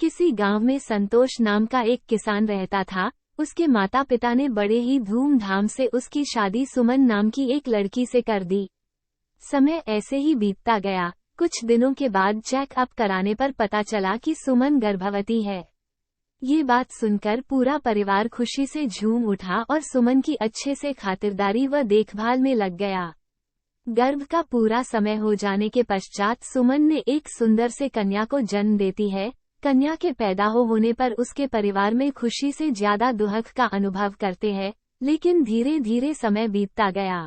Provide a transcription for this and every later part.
किसी गांव में संतोष नाम का एक किसान रहता था। उसके माता पिता ने बड़े ही धूमधाम से उसकी शादी सुमन नाम की एक लड़की से कर दी। समय ऐसे ही बीतता गया। कुछ दिनों के बाद चेकअप कराने पर पता चला कि सुमन गर्भवती है। ये बात सुनकर पूरा परिवार खुशी से झूम उठा और सुमन की अच्छे से खातिरदारी व देखभाल में लग गया। गर्भ का पूरा समय हो जाने के पश्चात सुमन ने एक सुंदर से कन्या को जन्म देती है। कन्या के पैदा होने पर उसके परिवार में खुशी से ज्यादा दुख का अनुभव करते हैं, लेकिन धीरे धीरे समय बीतता गया।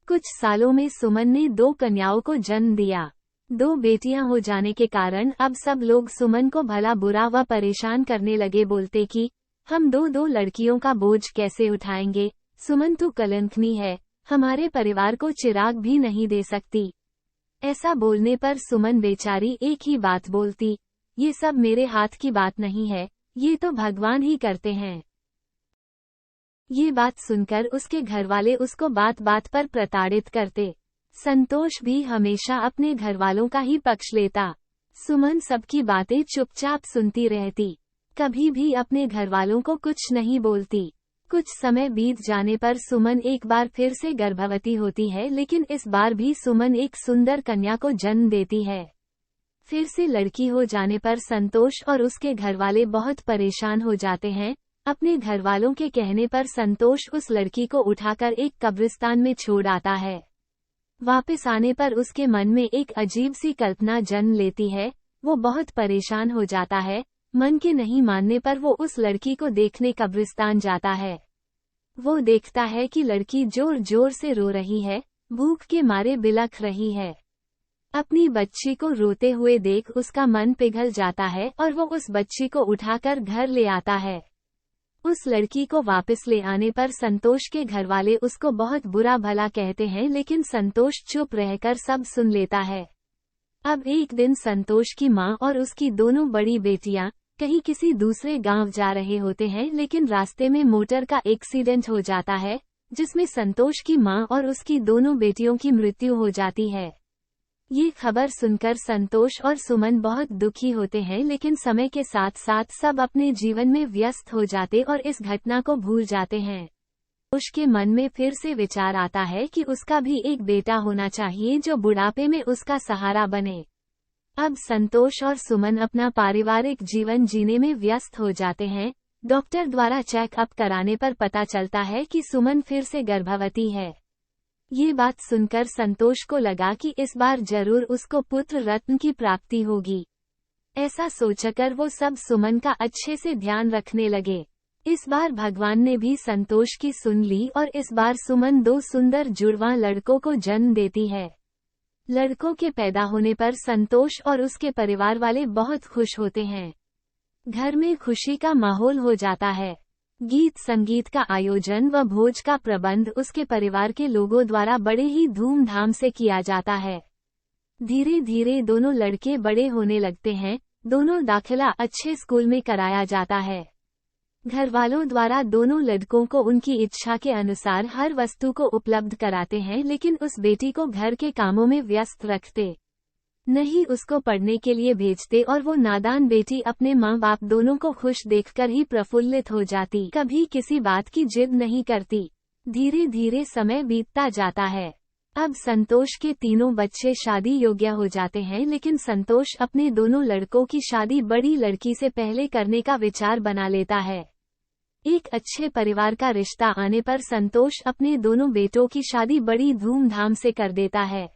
कुछ सालों में सुमन ने 2 कन्याओं को जन्म दिया। 2 बेटियां हो जाने के कारण अब सब लोग सुमन को भला बुरा व परेशान करने लगे, बोलते कि हम 2 लड़कियों का बोझ कैसे उठाएंगे, सुमन तू कलंकनी है, हमारे परिवार को चिराग भी नहीं दे सकती। ऐसा बोलने पर सुमन बेचारी एक ही बात बोलती, ये सब मेरे हाथ की बात नहीं है, ये तो भगवान ही करते हैं। ये बात सुनकर उसके घरवाले उसको बात बात पर प्रताड़ित करते। संतोष भी हमेशा अपने घरवालों का ही पक्ष लेता। सुमन सबकी बातें चुपचाप सुनती रहती, कभी भी अपने घरवालों को कुछ नहीं बोलती। कुछ समय बीत जाने पर सुमन एक बार फिर से गर्भवती होती है, लेकिन इस बार भी सुमन एक सुंदर कन्या को जन्म देती है। फिर से लड़की हो जाने पर संतोष और उसके घरवाले बहुत परेशान हो जाते हैं। अपने घरवालों के कहने पर संतोष उस लड़की को उठाकर एक कब्रिस्तान में छोड़ आता है। वापस आने पर उसके मन में एक अजीब सी कल्पना जन्म लेती है। वो बहुत परेशान हो जाता है। मन के नहीं मानने पर वो उस लड़की को देखने कब्रिस्तान जाता है। वो देखता है कि लड़की जोर जोर से रो रही है, भूख के मारे बिलख रही है। अपनी बच्ची को रोते हुए देख उसका मन पिघल जाता है और वो उस बच्ची को उठाकर घर ले आता है। उस लड़की को वापस ले आने पर संतोष के घरवाले उसको बहुत बुरा भला कहते हैं, लेकिन संतोष चुप रहकर सब सुन लेता है। अब एक दिन संतोष की माँ और उसकी दोनों बड़ी बेटियां कहीं किसी दूसरे गांव जा रहे होते हैं, लेकिन रास्ते में मोटर का एक्सीडेंट हो जाता है, जिसमें संतोष की माँ और उसकी दोनों बेटियों की मृत्यु हो जाती है। ये खबर सुनकर संतोष और सुमन बहुत दुखी होते हैं, लेकिन समय के साथ साथ सब अपने जीवन में व्यस्त हो जाते और इस घटना को भूल जाते हैं। उसके मन में फिर से विचार आता है कि उसका भी एक बेटा होना चाहिए जो बुढ़ापे में उसका सहारा बने। अब संतोष और सुमन अपना पारिवारिक जीवन जीने में व्यस्त हो जाते हैं। डॉक्टर द्वारा चेकअप कराने पर पता चलता है कि सुमन फिर से गर्भवती है। ये बात सुनकर संतोष को लगा कि इस बार जरूर उसको पुत्र रत्न की प्राप्ति होगी। ऐसा सोचकर वो सब सुमन का अच्छे से ध्यान रखने लगे। इस बार भगवान ने भी संतोष की सुन ली और इस बार सुमन 2 सुंदर जुड़वां लड़कों को जन्म देती है। लड़कों के पैदा होने पर संतोष और उसके परिवार वाले बहुत खुश होते हैं। घर में खुशी का माहौल हो जाता है। गीत संगीत का आयोजन व भोज का प्रबंध उसके परिवार के लोगों द्वारा बड़े ही धूमधाम से किया जाता है। धीरे धीरे दोनों लड़के बड़े होने लगते हैं। दोनों दाखिला अच्छे स्कूल में कराया जाता है। घर वालों द्वारा दोनों लड़कों को उनकी इच्छा के अनुसार हर वस्तु को उपलब्ध कराते हैं, लेकिन उस बेटी को घर के कामों में व्यस्त रखते नहीं, उसको पढ़ने के लिए भेजते और वो नादान बेटी अपने माँ बाप दोनों को खुश देखकर ही प्रफुल्लित हो जाती, कभी किसी बात की जिद नहीं करती। धीरे धीरे समय बीतता जाता है। अब संतोष के तीनों बच्चे शादी योग्य हो जाते हैं, लेकिन संतोष अपने दोनों लड़कों की शादी बड़ी लड़की से पहले करने का विचार बना लेता है। एक अच्छे परिवार का रिश्ता आने पर संतोष अपने दोनों बेटों की शादी बड़ी धूमधाम से कर देता है।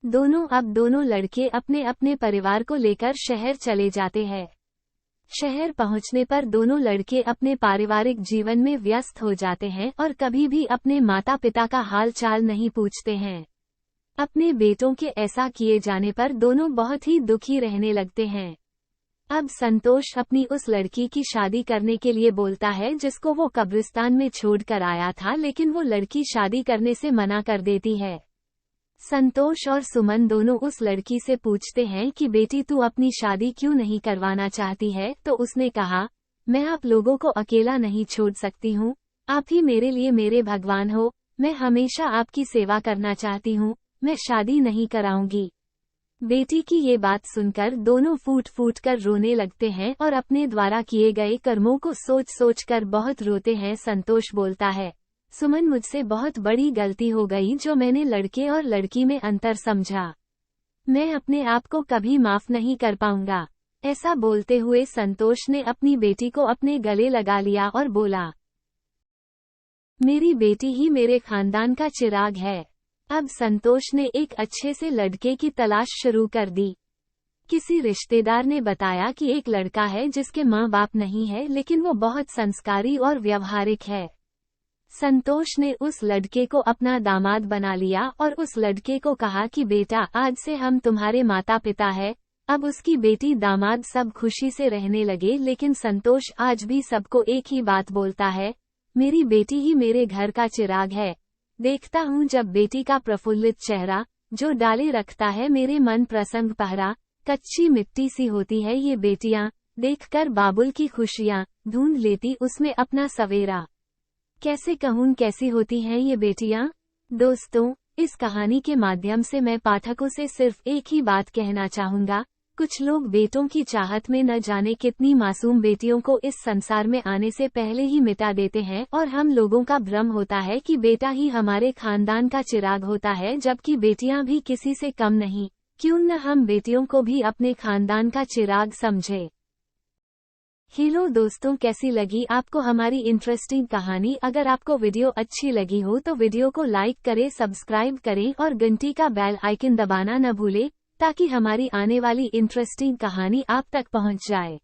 अब दोनों लड़के अपने अपने परिवार को लेकर शहर चले जाते हैं। शहर पहुंचने पर दोनों लड़के अपने पारिवारिक जीवन में व्यस्त हो जाते हैं और कभी भी अपने माता पिता का हाल चाल नहीं पूछते हैं। अपने बेटों के ऐसा किए जाने पर दोनों बहुत ही दुखी रहने लगते हैं। अब संतोष अपनी उस लड़की की शादी करने के लिए बोलता है जिसको वो कब्रिस्तान में छोड़कर आया था, लेकिन वो लड़की शादी करने से मना कर देती है। संतोष और सुमन दोनों उस लड़की से पूछते हैं कि बेटी तू अपनी शादी क्यों नहीं करवाना चाहती है, तो उसने कहा, मैं आप लोगों को अकेला नहीं छोड़ सकती हूँ, आप ही मेरे लिए मेरे भगवान हो, मैं हमेशा आपकी सेवा करना चाहती हूँ, मैं शादी नहीं कराऊंगी। बेटी की ये बात सुनकर दोनों फूट फूट कर रोने लगते हैं और अपने द्वारा किए गए कर्मों को सोच सोच कर बहुत रोते हैं। संतोष बोलता है, सुमन, मुझसे बहुत बड़ी गलती हो गई जो मैंने लड़के और लड़की में अंतर समझा। मैं अपने आप को कभी माफ नहीं कर पाऊंगा। ऐसा बोलते हुए संतोष ने अपनी बेटी को अपने गले लगा लिया और बोला, मेरी बेटी ही मेरे खानदान का चिराग है। अब संतोष ने एक अच्छे से लड़के की तलाश शुरू कर दी। किसी रिश्तेदार ने बताया कि एक लड़का है जिसके माँ बाप नहीं है, लेकिन वो बहुत संस्कारी और व्यवहारिक है। संतोष ने उस लड़के को अपना दामाद बना लिया और उस लड़के को कहा कि बेटा, आज से हम तुम्हारे माता पिता हैं। अब उसकी बेटी दामाद सब खुशी से रहने लगे, लेकिन संतोष आज भी सबको एक ही बात बोलता है, मेरी बेटी ही मेरे घर का चिराग है। देखता हूँ जब बेटी का प्रफुल्लित चेहरा, जो डाले रखता है मेरे मन प्रसंग पहरा। कच्ची मिट्टी सी होती है ये बेटियां, देखकर बाबुल की खुशियां, ढूंढ लेती उसमें अपना सवेरा। कैसे कहूँ कैसी होती हैं ये बेटियां। दोस्तों, इस कहानी के माध्यम से मैं पाठकों से सिर्फ एक ही बात कहना चाहूंगा, कुछ लोग बेटों की चाहत में न जाने कितनी मासूम बेटियों को इस संसार में आने से पहले ही मिटा देते हैं और हम लोगों का भ्रम होता है कि बेटा ही हमारे खानदान का चिराग होता है, जबकि बेटियां भी किसी से कम नहीं। क्यों न हम बेटियों को भी अपने खानदान का चिराग समझे। हेलो दोस्तों, कैसी लगी आपको हमारी इंटरेस्टिंग कहानी। अगर आपको वीडियो अच्छी लगी हो तो वीडियो को लाइक करें, सब्सक्राइब करें और घंटी का बेल आइकन दबाना न भूलें, ताकि हमारी आने वाली इंटरेस्टिंग कहानी आप तक पहुंच जाए।